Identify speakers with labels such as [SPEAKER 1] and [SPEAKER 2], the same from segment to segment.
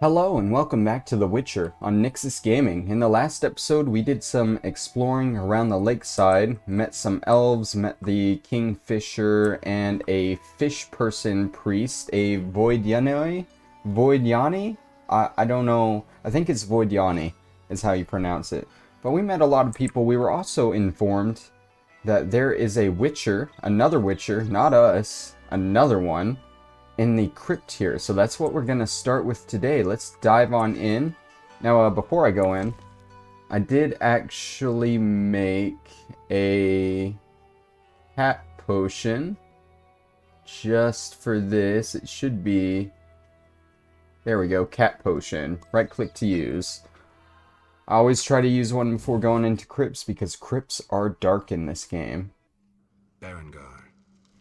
[SPEAKER 1] Hello and welcome back to The Witcher on Nyxus Gaming. In the last episode we did some exploring around the lakeside, met some elves, met the kingfisher and a fish person priest, a Voidyani? I don't know, I think it's Voidyani is how you pronounce it. But we met a lot of people. We were also informed that there is a witcher, another witcher, not us, another one, in the crypt here. So that's what we're gonna start with today. Let's dive on in. Now, before I go in, I did actually make a cat potion just for this. It should be, there we go, cat potion. Right click to use. I always try to use one before going into crypts because crypts are dark in this game.
[SPEAKER 2] Berengar,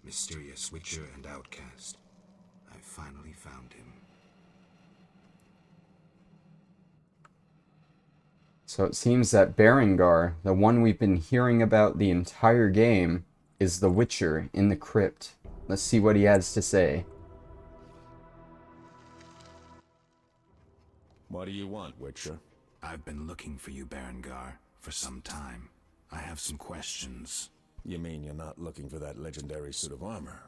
[SPEAKER 2] mysterious witcher and outcast. I finally found him.
[SPEAKER 1] So it seems that Berengar, the one we've been hearing about the entire game, is the Witcher in the crypt. Let's see what he has to say.
[SPEAKER 3] What do you want, Witcher?
[SPEAKER 2] I've been looking for you, Berengar, for some time. I have some questions.
[SPEAKER 3] You mean you're not looking for that legendary suit of armor?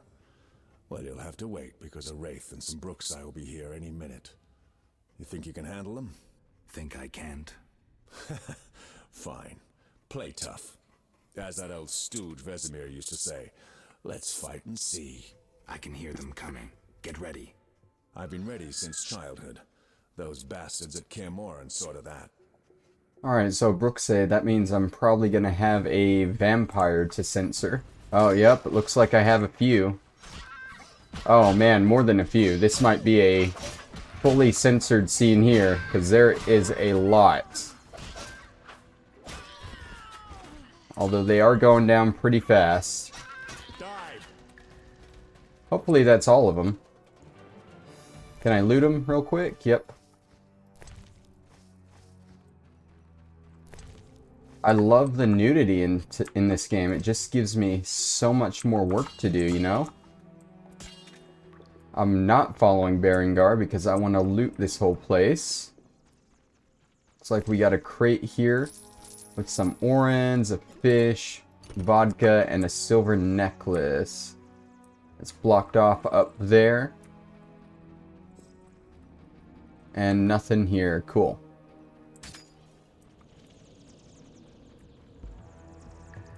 [SPEAKER 3] Well, you'll have to wait, because a wraith and some Brookside will be here any minute. You think you can handle them?
[SPEAKER 2] Think I can't?
[SPEAKER 3] Fine. Play tough. As that old stooge Vesemir used to say, let's fight and see.
[SPEAKER 2] I can hear them coming. Get ready.
[SPEAKER 3] I've been ready since childhood. Those bastards at Kaer saw to that.
[SPEAKER 1] Alright, so Brooksay, that means I'm probably gonna have a vampire to censor. Oh, yep, it looks like I have a few. Oh man, more than a few. This might be a fully censored scene here, because there is a lot. Although they are going down pretty fast.
[SPEAKER 3] Dive!
[SPEAKER 1] Hopefully that's all of them. Can I loot them real quick? Yep. I love the nudity in this game. It just gives me so much more work to do, you know? I'm not following Berengar because I want to loot this whole place. Looks like we got a crate here with some orens, a fish, vodka, and a silver necklace. It's blocked off up there. And nothing here. Cool.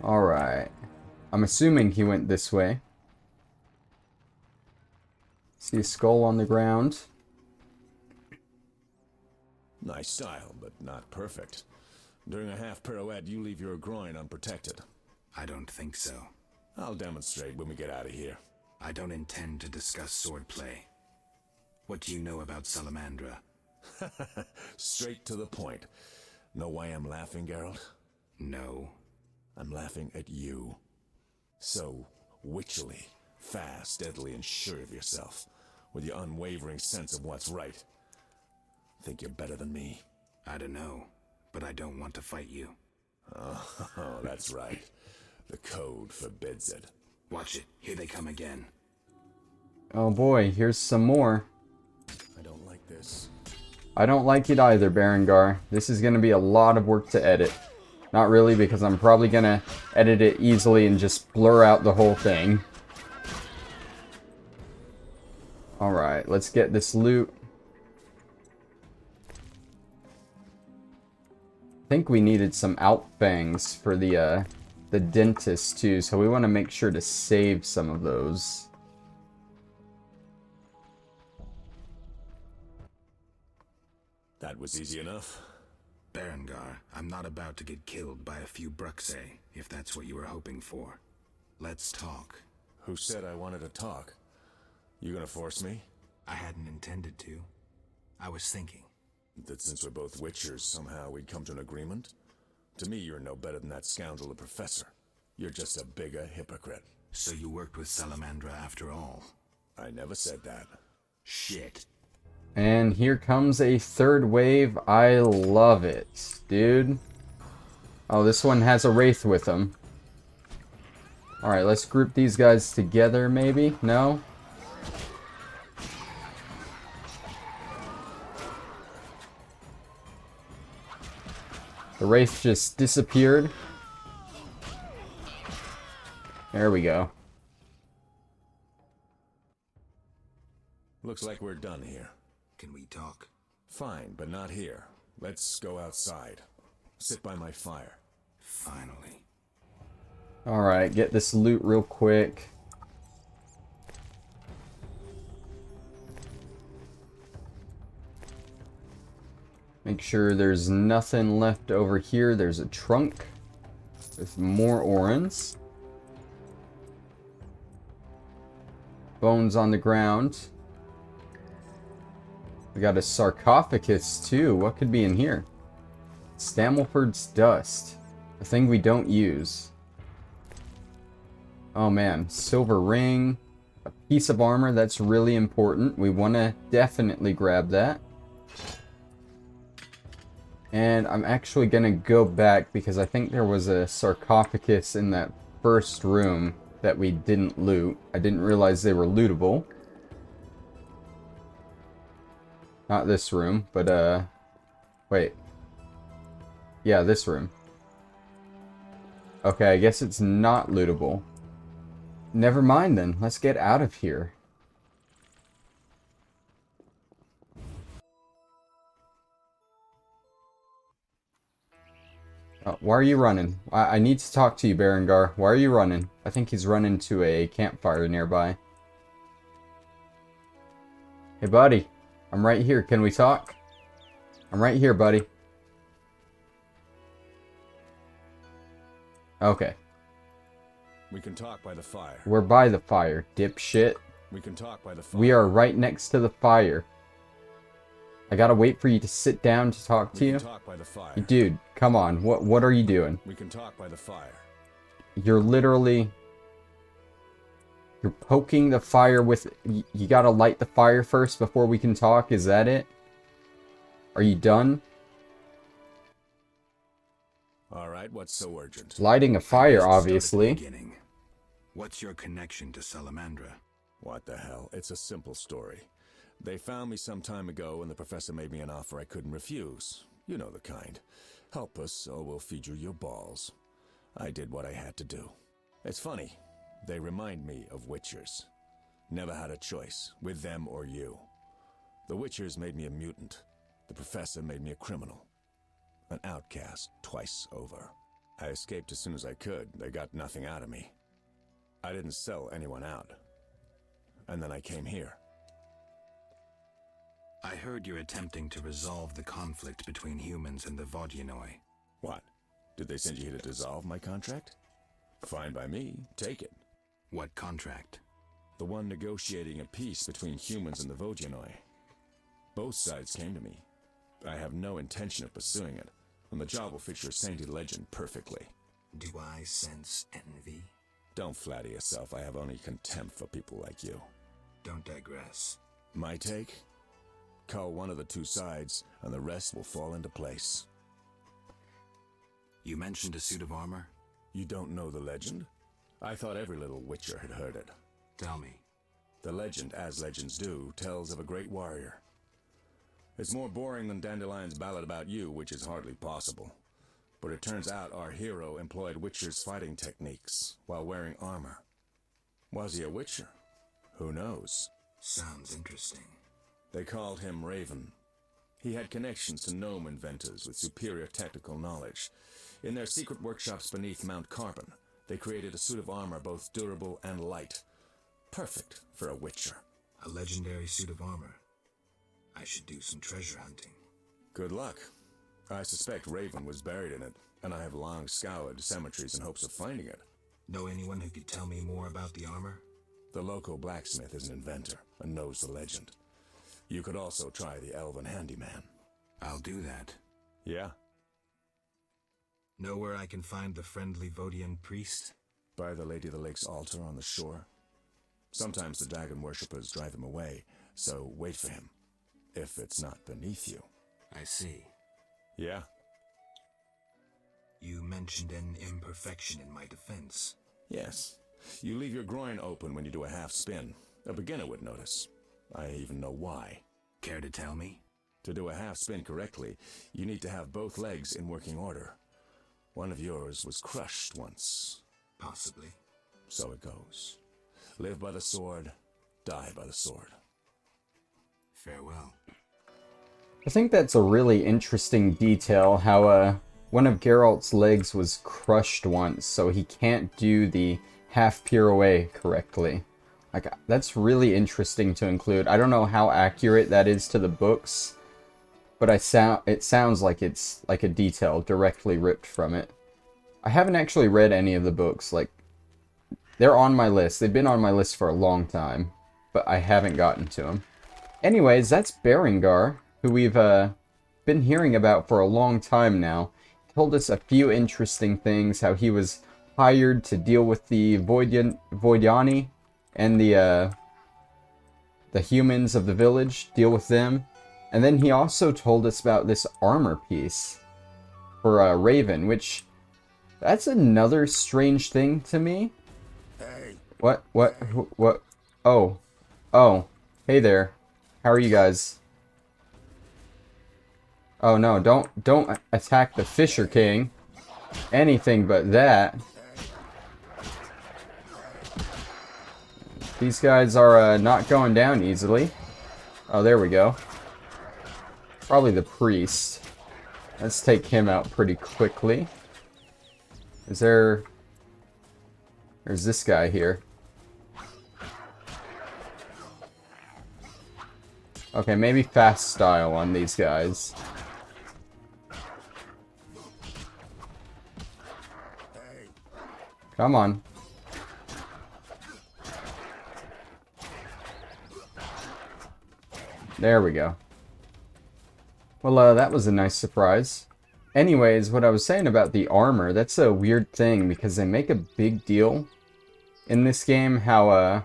[SPEAKER 1] Alright. I'm assuming he went this way. See a skull on the ground.
[SPEAKER 3] Nice style, but not perfect. During a half pirouette, you leave your groin unprotected.
[SPEAKER 2] I don't think so.
[SPEAKER 3] I'll demonstrate when we get out of here.
[SPEAKER 2] I don't intend to discuss swordplay. What do you know about Salamandra?
[SPEAKER 3] Straight to the point. Know why I'm laughing, Geralt?
[SPEAKER 2] No.
[SPEAKER 3] I'm laughing at you. So witchily, fast, deadly, and sure of yourself, with your unwavering sense of what's right. Think you're better than me?
[SPEAKER 2] I don't know, but I don't want to fight you.
[SPEAKER 3] Oh, that's right. The code forbids it.
[SPEAKER 2] Watch it. Here they come again.
[SPEAKER 1] Oh boy, here's some more.
[SPEAKER 3] I don't like this.
[SPEAKER 1] I don't like it either, Berengar. This is going to be a lot of work to edit. Not really, because I'm probably going to edit it easily and just blur out the whole thing. Alright, let's get this loot. I think we needed some outfangs for the dentist too, so we want to make sure to save some of those.
[SPEAKER 3] That was easy enough.
[SPEAKER 2] Berengar, I'm not about to get killed by a few Bruxay, if that's what you were hoping for. Let's talk.
[SPEAKER 3] Who said I wanted to talk? You gonna force me?
[SPEAKER 2] I hadn't intended to. I was thinking.
[SPEAKER 3] That since we're both witchers, somehow we'd come to an agreement? To me, you're no better than that scoundrel, the professor. You're just a bigger hypocrite.
[SPEAKER 2] So you worked with Salamandra after all?
[SPEAKER 3] I never said that.
[SPEAKER 2] Shit.
[SPEAKER 1] And here comes a third wave. I love it, dude. Oh, this one has a wraith with him. Alright, let's group these guys together, maybe? No? The wraith just disappeared. There we go.
[SPEAKER 3] Looks like we're done here.
[SPEAKER 2] Can we talk?
[SPEAKER 3] Fine, but not here. Let's go outside. Sit by my fire.
[SPEAKER 2] Finally.
[SPEAKER 1] Alright, get this loot real quick. Make sure there's nothing left over here. There's a trunk with more orans. Bones on the ground. We got a sarcophagus too. What could be in here? Stammelford's dust. A thing we don't use. Oh man, silver ring. A piece of armor, that's really important. We want to definitely grab that. And I'm actually going to go back because I think there was a sarcophagus in that first room that we didn't loot. I didn't realize they were lootable. Not this room, but wait. Yeah, this room. Okay, I guess it's not lootable. Never mind then. Let's get out of here. Why are you running? I need to talk to you, Berengar. Why are you running? I think he's running to a campfire nearby. Hey, buddy. I'm right here. Can we talk? I'm right here, buddy. Okay.
[SPEAKER 3] We can talk by the fire.
[SPEAKER 1] We're by the fire, dipshit.
[SPEAKER 3] We can talk by the fire.
[SPEAKER 1] We are right next to the fire. I gotta wait for you to sit down to talk to you?
[SPEAKER 3] We can talk by the fire.
[SPEAKER 1] Dude, come on. What are you doing?
[SPEAKER 3] We can talk by the fire.
[SPEAKER 1] You're literally... You're poking the fire with... You gotta light the fire first before we can talk? Is that it? Are you done?
[SPEAKER 3] Alright, what's so urgent?
[SPEAKER 1] Lighting a fire, obviously.
[SPEAKER 2] What's your connection to Salamandra?
[SPEAKER 3] What the hell? It's a simple story. They found me some time ago and the professor made me an offer I couldn't refuse. You know the kind. Help us or we'll feed you your balls. I did what I had to do. It's funny. They remind me of Witchers. Never had a choice, with them or you. The Witchers made me a mutant. The professor made me a criminal. An outcast twice over. I escaped as soon as I could. They got nothing out of me. I didn't sell anyone out. And then I came here.
[SPEAKER 2] I heard you're attempting to resolve the conflict between humans and the Vodyanoi.
[SPEAKER 3] What? Did they send you here to dissolve my contract? Fine by me. Take it.
[SPEAKER 2] What contract?
[SPEAKER 3] The one negotiating a peace between humans and the Vodyanoi. Both sides came to me. I have no intention of pursuing it, and the job will fit your sainted legend perfectly.
[SPEAKER 2] Do I sense envy?
[SPEAKER 3] Don't flatter yourself. I have only contempt for people like you.
[SPEAKER 2] Don't digress.
[SPEAKER 3] My take? Call one of the two sides, and the rest will fall into place.
[SPEAKER 2] You mentioned a suit of armor?
[SPEAKER 3] You don't know the legend? I thought every little witcher had heard it.
[SPEAKER 2] Tell me.
[SPEAKER 3] The legend, as legends do, tells of a great warrior. It's more boring than Dandelion's ballad about you, which is hardly possible. But it turns out our hero employed witchers' fighting techniques while wearing armor. Was he a witcher? Who knows?
[SPEAKER 2] Sounds interesting.
[SPEAKER 3] They called him Raven. He had connections to gnome inventors with superior technical knowledge. In their secret workshops beneath Mount Carbon, they created a suit of armor both durable and light. Perfect for a witcher.
[SPEAKER 2] A legendary suit of armor. I should do some treasure hunting.
[SPEAKER 3] Good luck. I suspect Raven was buried in it, and I have long scoured cemeteries in hopes of finding it.
[SPEAKER 2] Know anyone who could tell me more about the armor?
[SPEAKER 3] The local blacksmith is an inventor and knows the legend. You could also try the elven handyman.
[SPEAKER 2] I'll do that.
[SPEAKER 3] Yeah?
[SPEAKER 2] Know where I can find the friendly Vodian priest?
[SPEAKER 3] By the Lady of the Lake's altar on the shore. Sometimes the dragon worshippers drive him away, so wait for him. If it's not beneath you.
[SPEAKER 2] I see.
[SPEAKER 3] Yeah?
[SPEAKER 2] You mentioned an imperfection in my defense.
[SPEAKER 3] Yes. You leave your groin open when you do a half spin. A beginner would notice. I even know why.
[SPEAKER 2] Care to tell me?
[SPEAKER 3] To do a half spin correctly, you need to have both legs in working order. One of yours was crushed once.
[SPEAKER 2] Possibly.
[SPEAKER 3] So it goes. Live by the sword, die by the sword.
[SPEAKER 2] Farewell.
[SPEAKER 1] I think that's a really interesting detail, how one of Geralt's legs was crushed once, so he can't do the half pirouette correctly. Like, that's really interesting to include. I don't know how accurate that is to the books, but it sounds like it's like a detail directly ripped from it. I haven't actually read any of the books. Like, they're on my list. They've been on my list for a long time, but I haven't gotten to them. Anyways, that's Berengar, who we've been hearing about for a long time now. He told us a few interesting things, how he was hired to deal with the Voidiani and the humans of the village, deal with them. And then he also told us about this armor piece for Raven, which, that's another strange thing to me.
[SPEAKER 3] Hey.
[SPEAKER 1] What? Oh. Hey there. How are you guys? Oh no, don't attack the Fisher King. Anything but that. These guys are not going down easily. Oh, there we go. Probably the priest. Let's take him out pretty quickly. There's this guy here. Okay, maybe fast style on these guys. Come on. There we go. Well, that was a nice surprise. Anyways, what I was saying about the armor, that's a weird thing because they make a big deal in this game how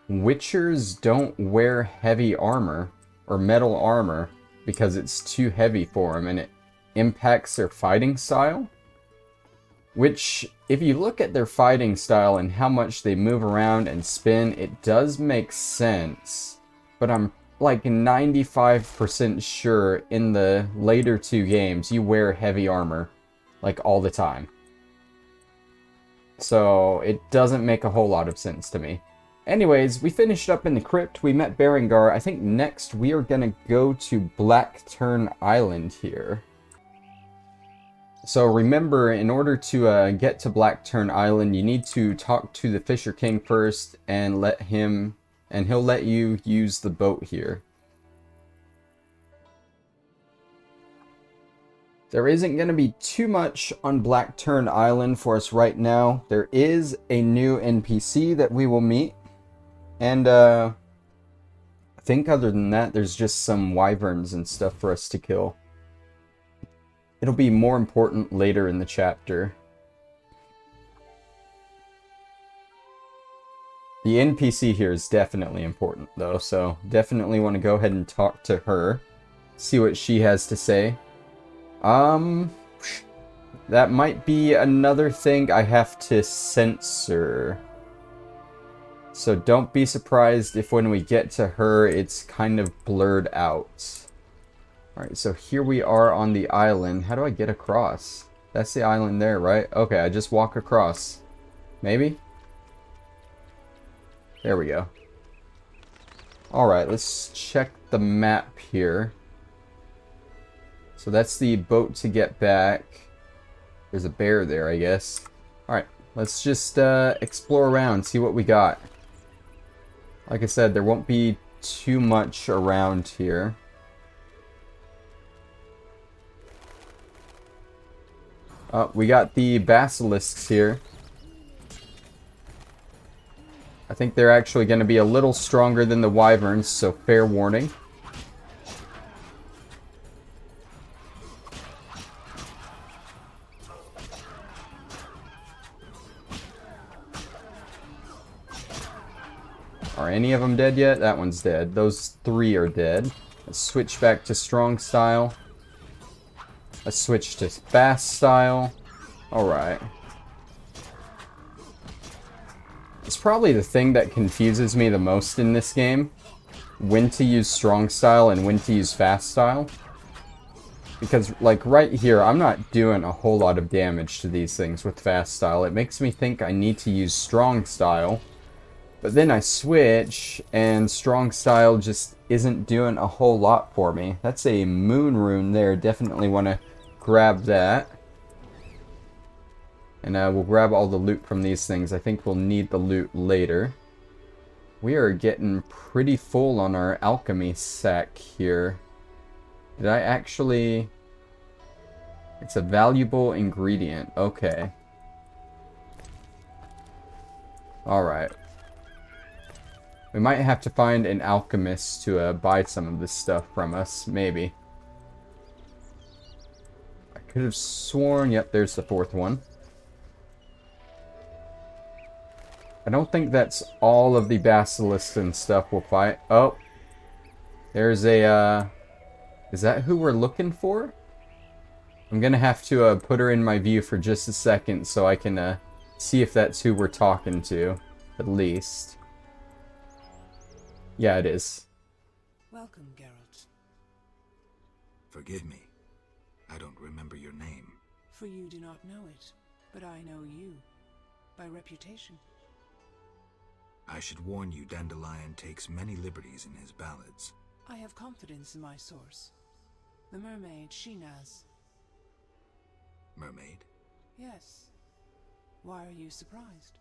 [SPEAKER 1] Witchers don't wear heavy armor or metal armor because it's too heavy for them and it impacts their fighting style. Which, if you look at their fighting style and how much they move around and spin, it does make sense. But I'm like 95% sure in the later two games you wear heavy armor like all the time. So it doesn't make a whole lot of sense to me. Anyways, we finished up in the crypt, we met Berengar. I think next we are gonna go to Blackturn Island here. So remember, in order to get to Blackturn Island, you need to talk to the Fisher King first and he'll let you use the boat here. There isn't going to be too much on Blackturn Island for us right now. There is a new NPC that we will meet. And I think other than that, there's just some wyverns and stuff for us to kill. It'll be more important later in the chapter. The NPC here is definitely important though, so definitely want to go ahead and talk to her. See what she has to say. That might be another thing I have to censor. So don't be surprised if when we get to her, it's kind of blurred out. Alright, so here we are on the island. How do I get across? That's the island there, right? Okay, I just walk across. Maybe? There we go. Alright, let's check the map here. So that's the boat to get back. There's a bear there, I guess. Alright, let's just explore around, see what we got. Like I said, there won't be too much around here. We got the basilisks here. I think they're actually going to be a little stronger than the wyverns, so fair warning. Are any of them dead yet? That one's dead. Those three are dead. Let's switch back to strong style. Let's switch to fast style. Alright. It's probably the thing that confuses me the most in this game. when to use strong style and when to use fast style. Because, like, right here, I'm not doing a whole lot of damage to these things with fast style. It makes me think I need to use strong style. But then I switch, and strong style just isn't doing a whole lot for me. That's a moon rune there. Definitely want to grab that. And we'll grab all the loot from these things. I think we'll need the loot later. We are getting pretty full on our alchemy sack here. Did I actually... It's a valuable ingredient. Okay. Alright. We might have to find an alchemist to buy some of this stuff from us. Maybe. I could have sworn... Yep, there's the fourth one. I don't think that's all of the basilisks and stuff we'll fight. Oh. There's a... Is that who we're looking for? I'm gonna have to put her in my view for just a second so I can see if that's who we're talking to, at least. Yeah, it is.
[SPEAKER 4] Welcome, Geralt.
[SPEAKER 2] Forgive me. I don't remember your name.
[SPEAKER 4] For you do not know it, but I know you. By reputation.
[SPEAKER 2] I should warn you, Dandelion takes many liberties in his ballads.
[SPEAKER 4] I have confidence in my source. The mermaid, Shinaz.
[SPEAKER 2] Mermaid?
[SPEAKER 4] Yes. Why are you surprised?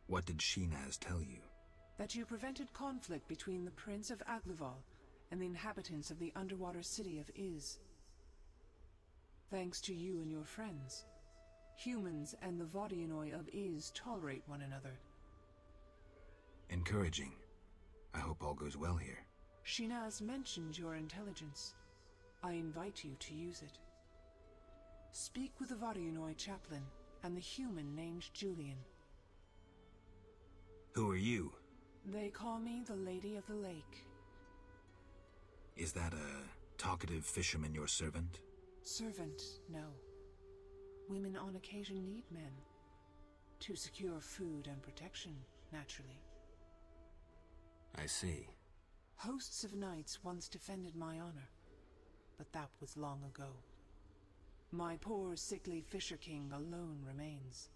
[SPEAKER 2] What did Shinaz tell you?
[SPEAKER 4] That you prevented conflict between the Prince of Aglaval and the inhabitants of the underwater city of Iz. Thanks to you and your friends, humans and the Vodianoi of Iz tolerate one another.
[SPEAKER 2] Encouraging. I hope all goes well here.
[SPEAKER 4] Shinaz mentioned your intelligence. I invite you to use it. Speak with the Vodianoi chaplain and the human named Julian.
[SPEAKER 2] Who are you?
[SPEAKER 4] They call me the Lady of the Lake.
[SPEAKER 2] Is that a talkative fisherman your servant?
[SPEAKER 4] Servant, no. Women on occasion need men. To secure food and protection, naturally.
[SPEAKER 2] I see.
[SPEAKER 4] Hosts of knights once defended my honor, but that was long ago. My poor, sickly Fisher King alone remains.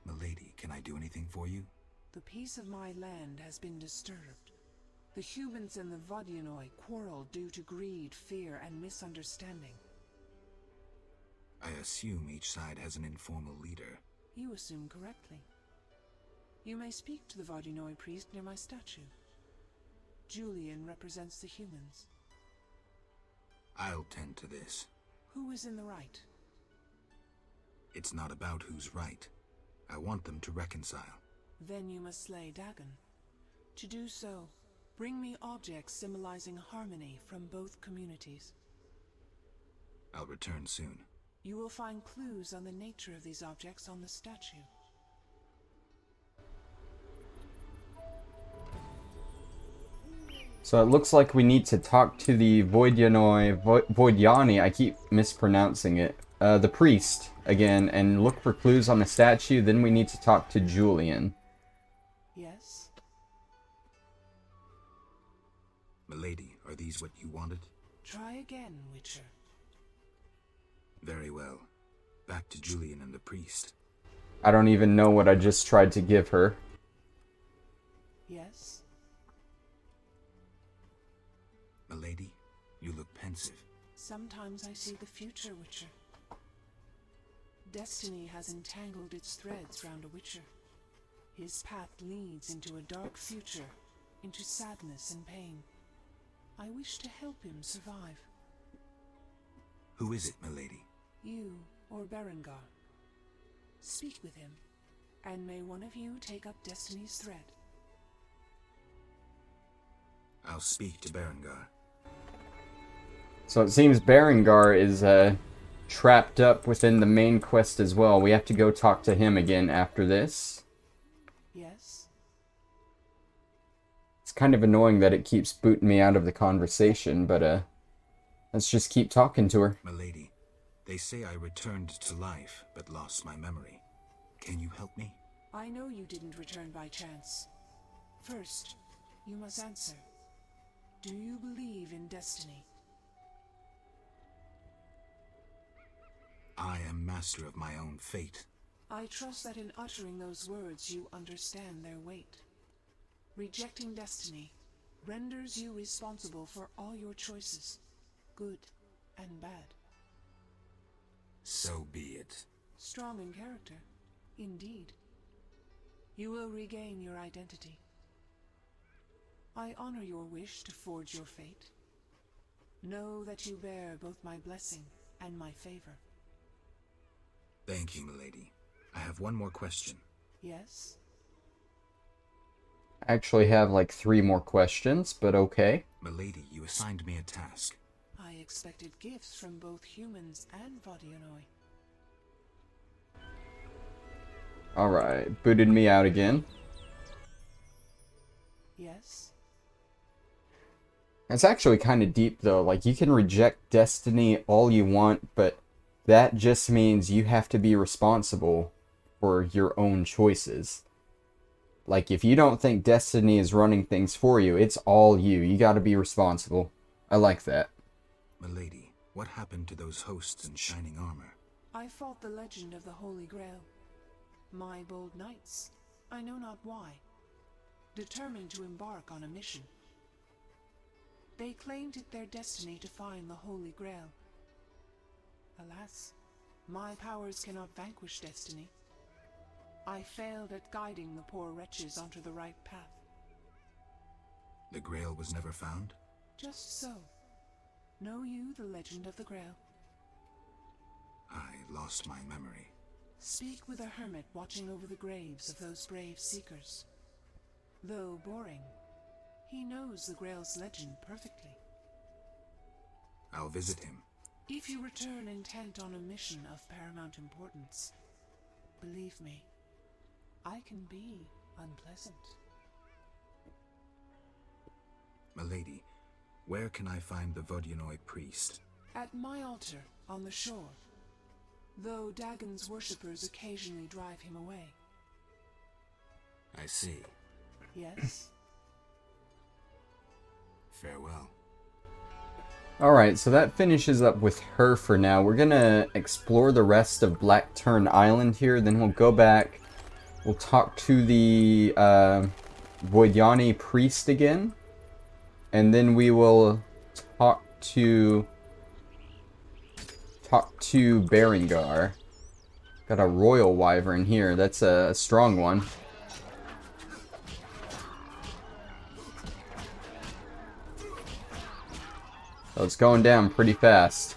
[SPEAKER 2] Milady, can I do anything for you?
[SPEAKER 4] The peace of my land has been disturbed. The humans and the Vodianoi quarrel due to greed, fear, and misunderstanding.
[SPEAKER 2] I assume each side has an informal leader.
[SPEAKER 4] You assume correctly. You may speak to the Vodianoi priest near my statue. Julian represents the humans.
[SPEAKER 2] I'll tend to this.
[SPEAKER 4] Who is in the right?
[SPEAKER 2] It's not about who's right. I want them to reconcile.
[SPEAKER 4] Then you must slay Dagon. To do so, bring me objects symbolizing harmony from both communities.
[SPEAKER 2] I'll return soon.
[SPEAKER 4] You will find clues on the nature of these objects on the statue.
[SPEAKER 1] So it looks like we need to talk to the Voidiani, I keep mispronouncing it, the priest, again, and look for clues on the statue. Then we need to talk to Julian.
[SPEAKER 4] Yes?
[SPEAKER 2] Milady, are these what you wanted?
[SPEAKER 4] Try again, Witcher.
[SPEAKER 2] Very well. Back to Julian and the priest.
[SPEAKER 1] I don't even know what I just tried to give her.
[SPEAKER 4] Yes?
[SPEAKER 2] Milady, you look pensive.
[SPEAKER 4] Sometimes I see the future, Witcher. Destiny has entangled its threads round a Witcher. His path leads into a dark future, into sadness and pain. I wish to help him survive.
[SPEAKER 2] Who is it, milady?
[SPEAKER 4] You or Berengar. Speak with him, and may one of you take up Destiny's thread.
[SPEAKER 2] I'll speak to Berengar.
[SPEAKER 1] So it seems Berengar is trapped up within the main quest as well. We have to go talk to him again after this.
[SPEAKER 4] Yes?
[SPEAKER 1] It's kind of annoying that it keeps booting me out of the conversation, but let's just keep talking to her.
[SPEAKER 2] Milady, they say I returned to life, but lost my memory. Can you help me?
[SPEAKER 4] I know you didn't return by chance. First, you must answer. Do you believe in destiny?
[SPEAKER 2] I am master of my own fate.
[SPEAKER 4] I trust that in uttering those words you understand their weight. Rejecting destiny renders you responsible for all your choices, good and bad.
[SPEAKER 2] So be it.
[SPEAKER 4] Strong in character, indeed. You will regain your identity. I honor your wish to forge your fate. Know that you bear both my blessing and my favor.
[SPEAKER 2] Thank you, milady. I have one more question.
[SPEAKER 4] Yes?
[SPEAKER 1] I actually have like 3 more questions, but okay.
[SPEAKER 2] Milady, you assigned me a task.
[SPEAKER 4] I expected gifts from both humans and Vodyanoi.
[SPEAKER 1] Alright, booted me out again.
[SPEAKER 4] Yes?
[SPEAKER 1] It's actually kind of deep though. Like, you can reject destiny all you want, but that just means you have to be responsible for your own choices. Like, if you don't think destiny is running things for you, it's all you. You gotta be responsible. I like that.
[SPEAKER 2] Milady, what happened to those hosts in shining armor?
[SPEAKER 4] I fought the legend of the Holy Grail. My bold knights, I know not why, determined to embark on a mission. They claimed it their destiny to find the Holy Grail. Alas, my powers cannot vanquish destiny. I failed at guiding the poor wretches onto the right path.
[SPEAKER 2] The Grail was never found?
[SPEAKER 4] Just so. Know you the legend of the Grail?
[SPEAKER 2] I lost my memory.
[SPEAKER 4] Speak with a hermit watching over the graves of those brave seekers. Though boring, he knows the Grail's legend perfectly.
[SPEAKER 2] I'll visit him.
[SPEAKER 4] If you return intent on a mission of paramount importance, believe me, I can be unpleasant.
[SPEAKER 2] Milady, where can I find the Vodyanoi priest?
[SPEAKER 4] At my altar on the shore, though Dagon's worshippers occasionally drive him away.
[SPEAKER 2] I see.
[SPEAKER 4] Yes?
[SPEAKER 2] Farewell.
[SPEAKER 1] Alright, so that finishes up with her for now. We're gonna explore the rest of Blackturn Island here, then we'll go back. We'll talk to the Voyani priest again. And then we will talk to Berengar. Got a royal wyvern here. That's a strong one. So it's going down pretty fast.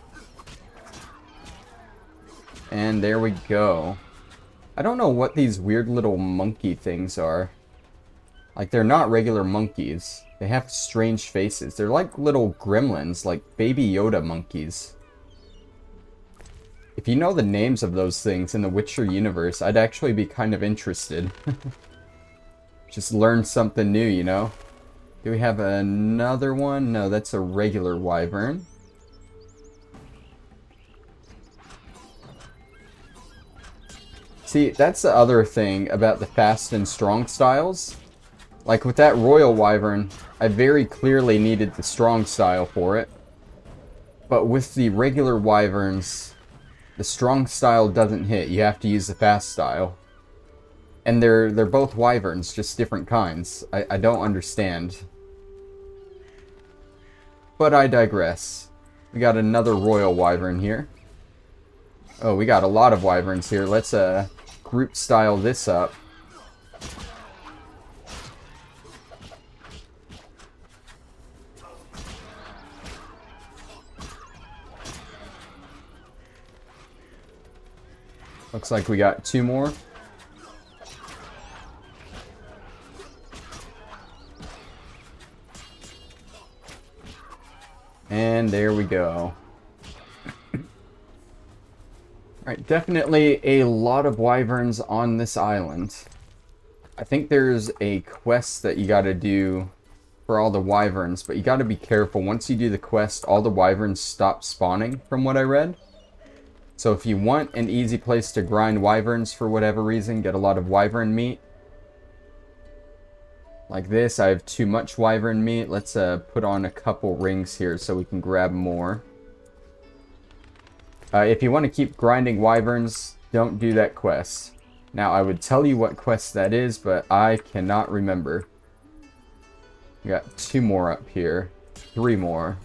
[SPEAKER 1] And there we go. I don't know what these weird little monkey things are. Like, they're not regular monkeys. They have strange faces. They're like little gremlins, like baby Yoda monkeys. If you know the names of those things in the Witcher universe, I'd actually be kind of interested. Just learn something new, you know? Do we have another one? No, that's a regular wyvern. See, that's the other thing about the fast and strong styles. Like with that royal wyvern, I very clearly needed the strong style for it. But with the regular wyverns, the strong style doesn't hit. You have to use the fast style. And they're both wyverns, just different kinds. I don't understand. But I digress. We got another royal wyvern here. Oh, we got a lot of wyverns here. Let's group style this up. Looks like we got 2 more. And there we go. Alright, definitely a lot of wyverns on this island. I think there's a quest that you gotta do for all the wyverns, but you got to be careful. Once you do the quest, all the wyverns stop spawning, from what I read. So if you want an easy place to grind wyverns for whatever reason, get a lot of wyvern meat. Like this, I have too much wyvern meat. Let's put on a couple rings here so we can grab more. If you want to keep grinding wyverns, don't do that quest. Now, I would tell you what quest that is, but I cannot remember. We got 2 more up here. 3 more.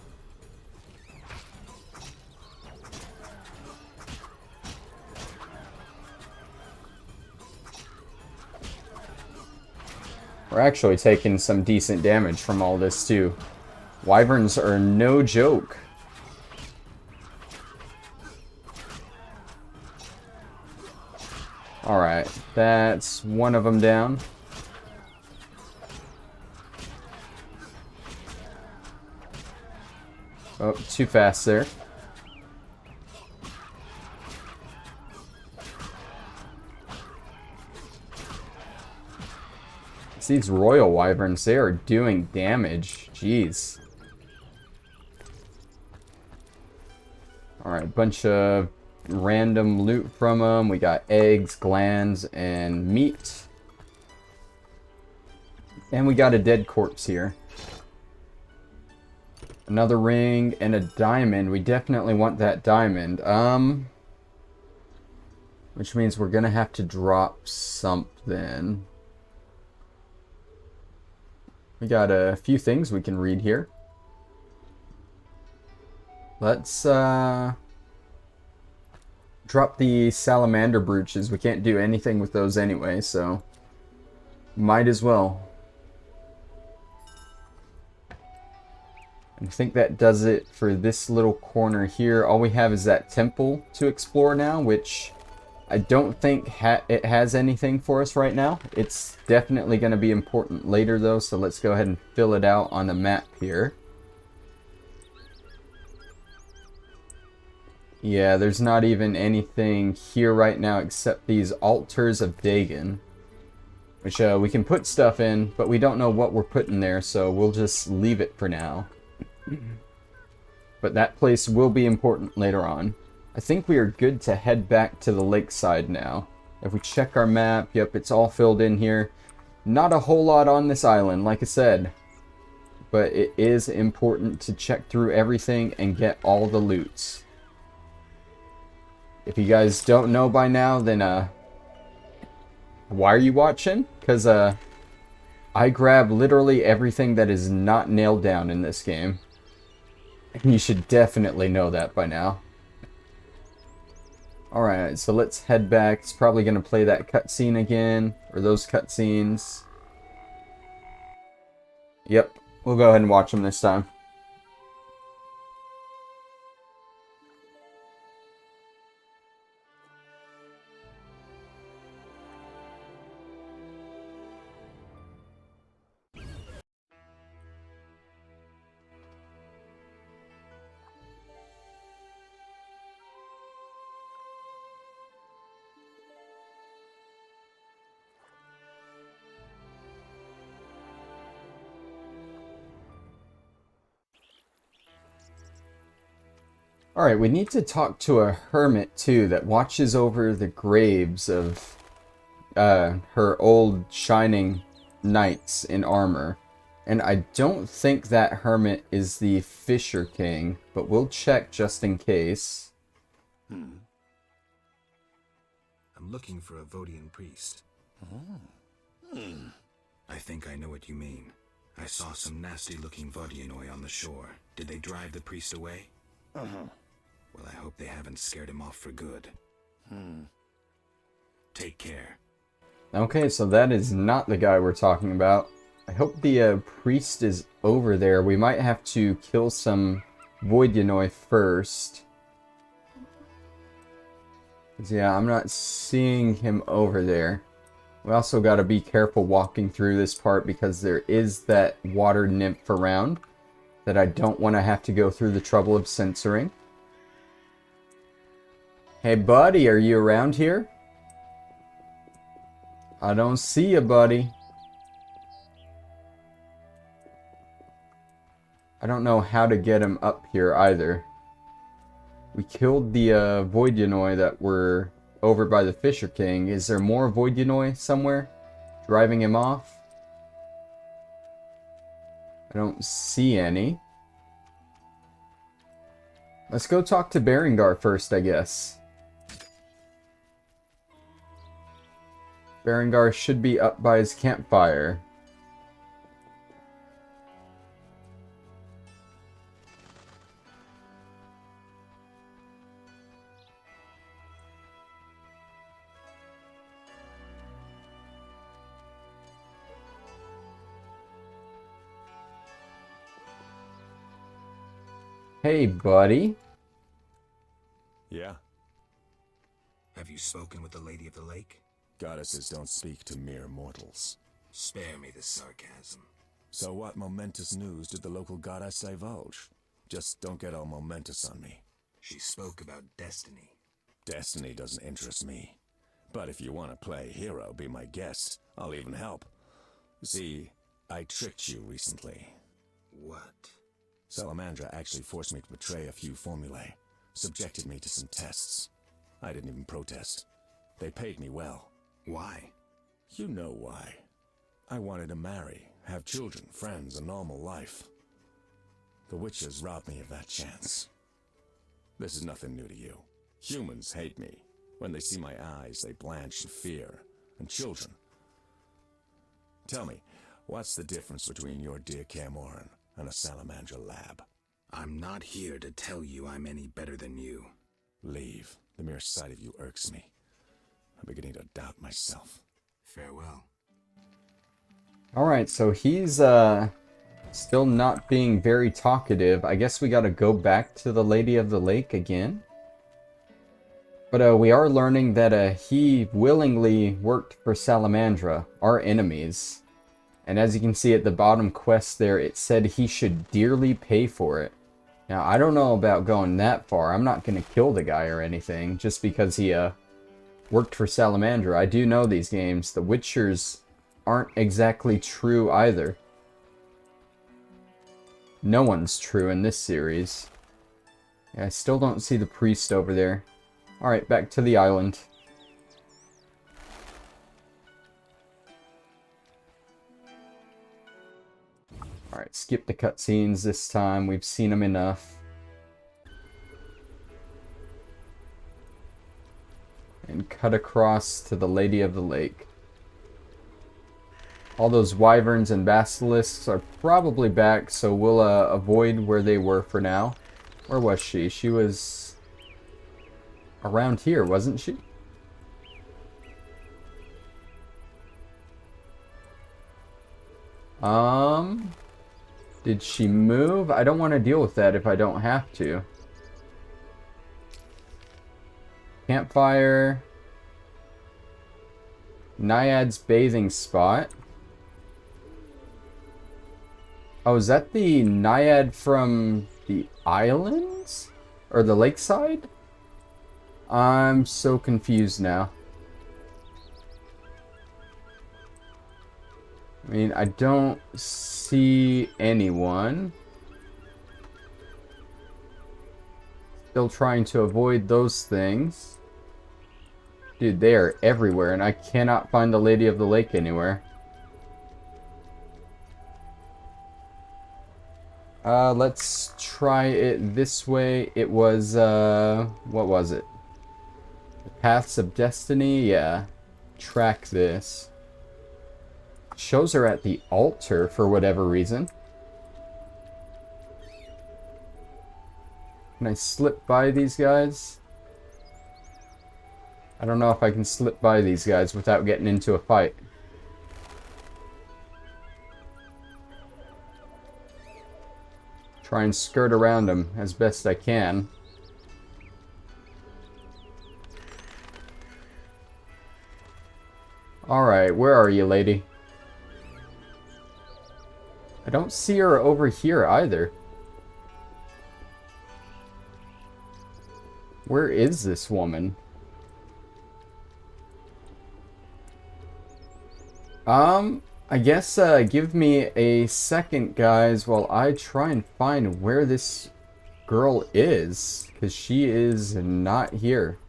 [SPEAKER 1] We're actually taking some decent damage from all this, too. Wyverns are no joke. Alright, that's one of them down. Oh, too fast there. It's these royal wyverns, they are doing damage. Jeez. Alright, bunch of random loot from them. We got eggs, glands, and meat. And we got a dead corpse here. Another ring and a diamond. We definitely want that diamond. Which means we're gonna have to drop something. We got a few things we can read here. Let's drop the salamander brooches. We can't do anything with those anyway, so might as well. I think that does it for this little corner here. All we have is that temple to explore now, which I don't think it has anything for us right now. It's definitely going to be important later though, so let's go ahead and fill it out on the map here. Yeah, there's not even anything here right now except these altars of Dagon, which we can put stuff in, but we don't know what we're putting there, so we'll just leave it for now. But that place will be important later on. I think we are good to head back to the lakeside now. If we check our map, yep, it's all filled in here. Not a whole lot on this island, like I said. But it is important to check through everything and get all the loots. If you guys don't know by now, then why are you watching? Because I grab literally everything that is not nailed down in this game. And you should definitely know that by now. Alright, so let's head back. It's probably going to play that cutscene again, or those cutscenes. Yep, we'll go ahead and watch them this time. Alright, we need to talk to a hermit too that watches over the graves of her old shining knights in armor. And I don't think that hermit is the Fisher King, but we'll check just in case.
[SPEAKER 2] I'm looking for a Vodian priest. I think I know what you mean. I saw some nasty-looking Vodianoi on the shore. Did they drive the priest away? Well, I hope they haven't scared him off for good. Take care.
[SPEAKER 1] Okay, so that is not the guy we're talking about. I hope the priest is over there. We might have to kill some Vodianoi first. 'Cause, yeah, I'm not seeing him over there. We also got to be careful walking through this part because there is that water nymph around that I don't want to have to go through the trouble of censoring. Hey buddy, are you around here? I don't see you, buddy. I don't know how to get him up here either. We killed the Voidyanoi that were over by the Fisher King. Is there more Voidyanoi somewhere? Driving him off? I don't see any. Let's go talk to Berengar first, I guess. Berengar should be up by his campfire. Hey, buddy.
[SPEAKER 3] Yeah?
[SPEAKER 2] Have you spoken with the Lady of the Lake?
[SPEAKER 3] Goddesses don't speak to mere mortals.
[SPEAKER 2] Spare me the sarcasm.
[SPEAKER 3] So what momentous news did the local goddess divulge? Just don't get all momentous on me.
[SPEAKER 2] She spoke about destiny.
[SPEAKER 3] Destiny doesn't interest me. But if you want to play hero, be my guest. I'll even help. See, I tricked you recently.
[SPEAKER 2] What?
[SPEAKER 3] Salamandra actually forced me to betray a few formulae. Subjected me to some tests. I didn't even protest. They paid me well.
[SPEAKER 2] Why?
[SPEAKER 3] You know why. I wanted to marry, have children, friends, a normal life. The witches robbed me of that chance. This is nothing new to you. Humans hate me. When they see my eyes, they blanch in fear. And children. Tell me, what's the difference between your dear Camoran and a Salamandra lab?
[SPEAKER 2] I'm not here to tell you I'm any better than you.
[SPEAKER 3] Leave. The mere sight of you irks me. I'm beginning to doubt myself.
[SPEAKER 2] Farewell.
[SPEAKER 1] Alright, so he's still not being very talkative. I guess we gotta go back to the Lady of the Lake again. But we are learning that he willingly worked for Salamandra, our enemies. And as you can see at the bottom quest there, it said he should dearly pay for it. Now, I don't know about going that far. I'm not going to kill the guy or anything just because he worked for Salamandra. I do know these games. The Witchers aren't exactly true either. No one's true in this series. Yeah, I still don't see the priest over there. Alright, back to the island. Alright, skip the cutscenes this time. We've seen them enough. And cut across to the Lady of the Lake. All those wyverns and basilisks are probably back, so we'll avoid where they were for now. Where was she? She was around here, wasn't she? Did she move? I don't want to deal with that if I don't have to. Campfire. Naiads bathing spot. Oh, is that the naiad from the islands? Or the lakeside? I'm so confused now. I mean, I don't see anyone. Still trying to avoid those things. Dude, they are everywhere, and I cannot find the Lady of the Lake anywhere. Let's try it this way. It was, what was it? The Paths of Destiny? Yeah. Track this. Shows her at the altar for whatever reason. Can I slip by these guys? I don't know if I can slip by these guys without getting into a fight. Try and skirt around them as best I can. Alright, where are you, lady? I don't see her over here either. Where is this woman? I guess give me a second, guys, while I try and find where this girl is, because she is not here.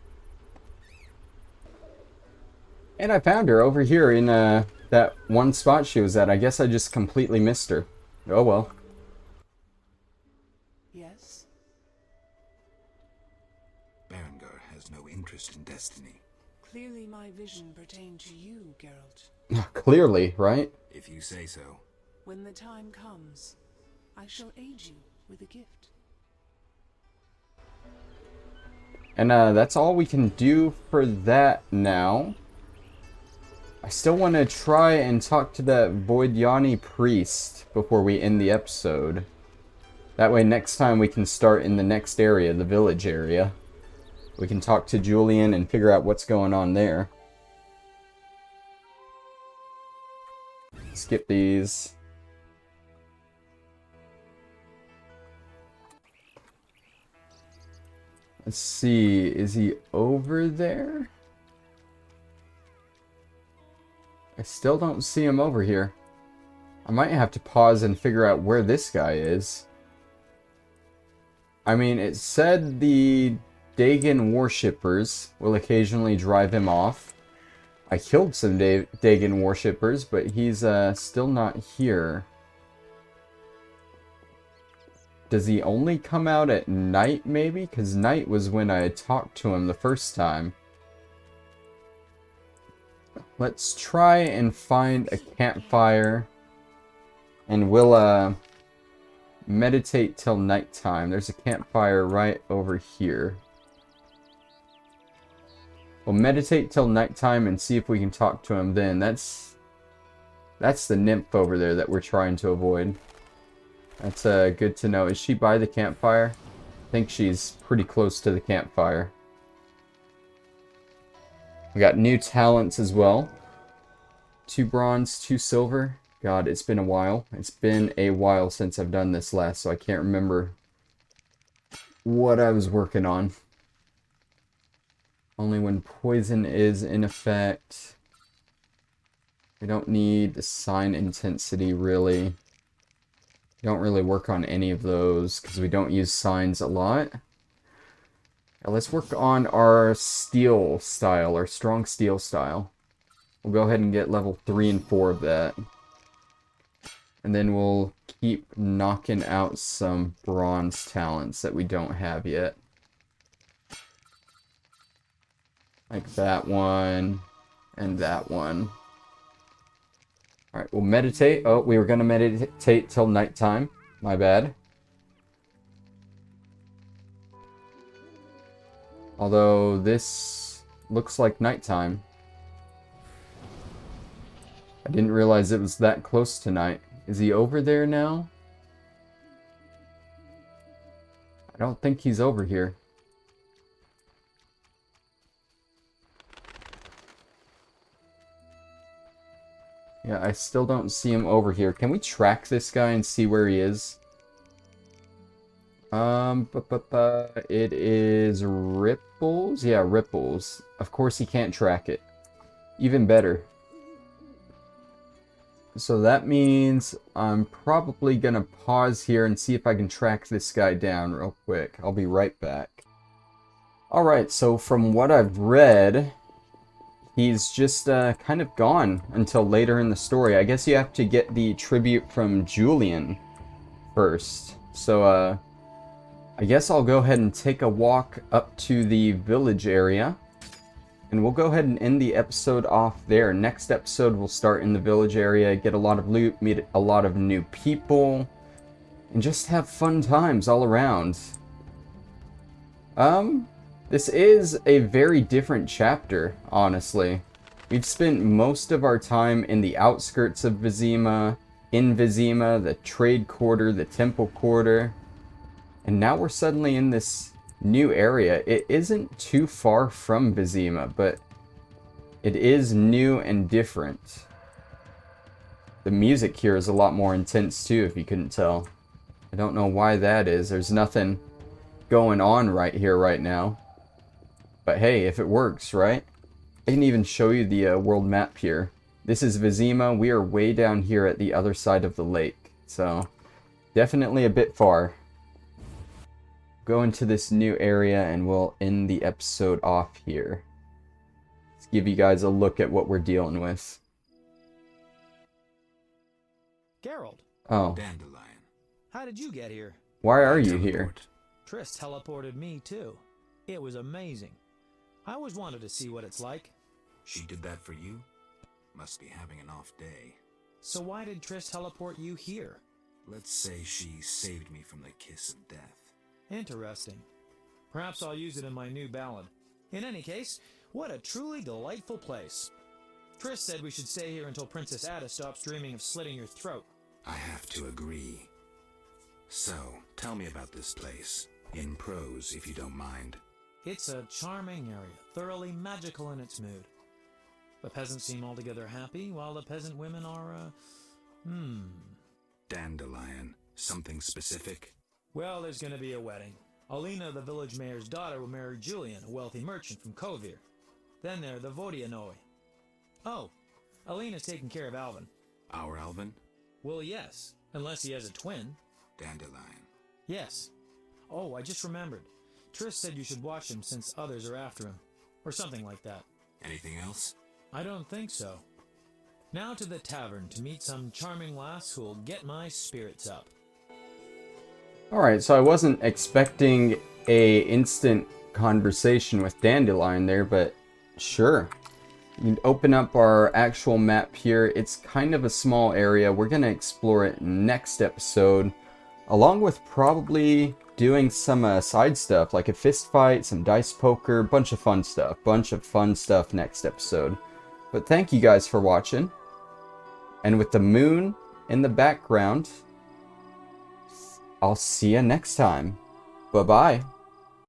[SPEAKER 1] And I found her over here in that one spot she was at. I guess I just completely missed her. Oh well.
[SPEAKER 4] Yes?
[SPEAKER 2] Berengar has no interest in destiny.
[SPEAKER 4] Clearly my vision pertained to you, Geralt.
[SPEAKER 1] Clearly, right?
[SPEAKER 2] If you say so.
[SPEAKER 4] When the time comes, I shall aid you with a gift.
[SPEAKER 1] And that's all we can do for that now. I still want to try and talk to that Voidyani priest before we end the episode. That way next time we can start in the next area, the village area. We can talk to Julian and figure out what's going on there. Skip these. Let's see, is he over there? I still don't see him over here. I might have to pause and figure out where this guy is. I mean, it said the Dagon worshippers will occasionally drive him off. I killed some Dagon worshippers, but he's still not here. Does he only come out at night, maybe? Because night was when I talked to him the first time. Let's try and find a campfire. And we'll meditate till nighttime. There's a campfire right over here. We'll meditate till nighttime and see if we can talk to him then. That's the nymph over there that we're trying to avoid. That's good to know. Is she by the campfire? I think she's pretty close to the campfire. We got new talents as well. 2 bronze, 2 silver. God, it's been a while. It's been a while since I've done this last, so I can't remember what I was working on. Only when poison is in effect. We don't need the sign intensity, really. We don't really work on any of those, because we don't use signs a lot. Now let's work on our steel style, our strong steel style. We'll go ahead and get level 3 and 4 of that. And then we'll keep knocking out some bronze talents that we don't have yet. Like that one, and that one. Alright, we'll meditate. Oh, we were going to meditate till nighttime. My bad. Although this looks like nighttime. I didn't realize it was that close to night. Is he over there now? I don't think he's over here. Yeah, I still don't see him over here. Can we track this guy and see where he is? It is Ripples? Yeah, Ripples. Of course he can't track it. Even better. So that means I'm probably gonna pause here and see if I can track this guy down real quick. I'll be right back. Alright, so from what I've read, he's just kind of gone until later in the story. I guess you have to get the tribute from Julian first. So, I guess I'll go ahead and take a walk up to the village area. And we'll go ahead and end the episode off there. Next episode, we'll start in the village area, get a lot of loot, meet a lot of new people, and just have fun times all around. This is a very different chapter, honestly. We've spent most of our time in the outskirts of Vizima, in Vizima, the trade quarter, the temple quarter, and now we're suddenly in this new area. It isn't too far from Vizima, but it is new and different. The music here is a lot more intense too, if you couldn't tell. I don't know why that is. There's nothing going on right here right now. But hey, if it works, right? I can even show you the world map here. This is Vizima. We are way down here at the other side of the lake. So, definitely a bit far. Go into this new area and we'll end the episode off here. Let's give you guys a look at what we're dealing with.
[SPEAKER 5] Geralt,
[SPEAKER 1] Oh,
[SPEAKER 2] Dandelion.
[SPEAKER 5] how did you get here?
[SPEAKER 1] why are you here?
[SPEAKER 2] Teleport.
[SPEAKER 5] Triss teleported me too. It was amazing. I always wanted to see what it's like.
[SPEAKER 2] She did that for you? Must be having an off day.
[SPEAKER 5] So why did Triss teleport you here?
[SPEAKER 2] Let's say she saved me from the kiss of death.
[SPEAKER 5] Interesting. Perhaps I'll use it in my new ballad. In any case, what a truly delightful place. Triss said we should stay here until Princess Ada stops dreaming of slitting your throat.
[SPEAKER 2] I have to agree. So, tell me about this place. In prose, if you don't mind.
[SPEAKER 5] It's a charming area, thoroughly magical in its mood. The peasants seem altogether happy, while the peasant women are,
[SPEAKER 2] Dandelion. Something specific?
[SPEAKER 5] Well, there's gonna be a wedding. Alina, the village mayor's daughter, will marry Julian, a wealthy merchant from Kovir. Then there are the Vodianoi. Oh, Alina's taking care of Alvin.
[SPEAKER 2] Our Alvin?
[SPEAKER 5] Well, yes, unless he has a twin.
[SPEAKER 2] Dandelion.
[SPEAKER 5] Yes. Oh, I just remembered. Triss said you should watch him since others are after him. Or something like that.
[SPEAKER 2] Anything else?
[SPEAKER 5] I don't think so. Now to the tavern to meet some charming lass who'll get my spirits up.
[SPEAKER 1] Alright, so I wasn't expecting a instant conversation with Dandelion there, but sure. You open up our actual map here. It's kind of a small area. We're going to explore it next episode, along with probably doing some side stuff, like a fist fight, some dice poker, bunch of fun stuff next episode. But thank you guys for watching. And with the moon in the background, I'll see you next time. Bye-bye.